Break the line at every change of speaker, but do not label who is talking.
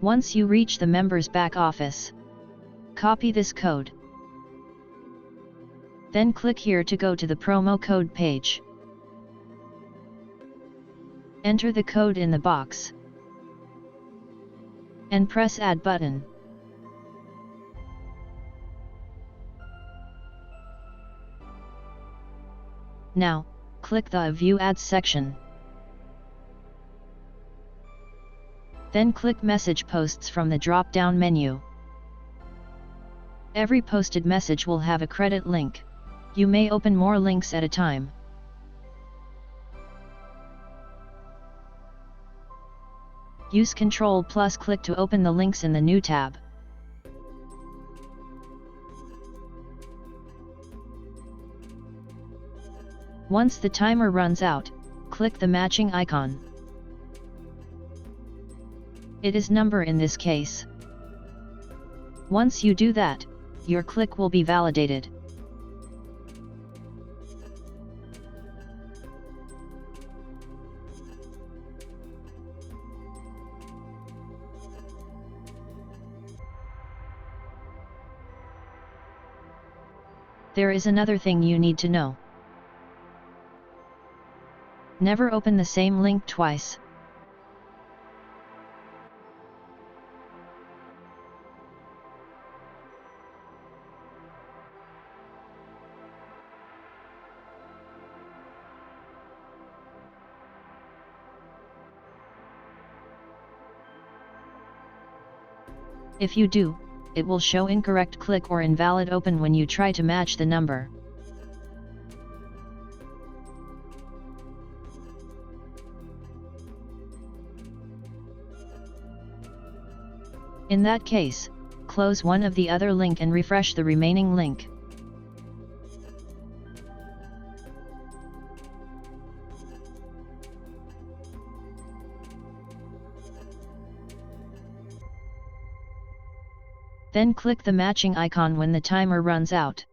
Once you reach the members back office, copy this code. Then click here to go to the promo code page. Enter the code in the box and press Add button. Now, click the View Ads section. Then click Message Posts from the drop-down menu. Every posted message will have a credit link. You may open more links at a time. Use Ctrl+click to open the links in the new tab. Once the timer runs out, click the matching icon. It is number in this case. Once you do that, your click will be validated. There is another thing you need to know. Never open the same link twice. If you do, it will show incorrect click or invalid open when you try to match the number. In that case, close one of the other link and refresh the remaining link. Then click the matching icon when the timer runs out.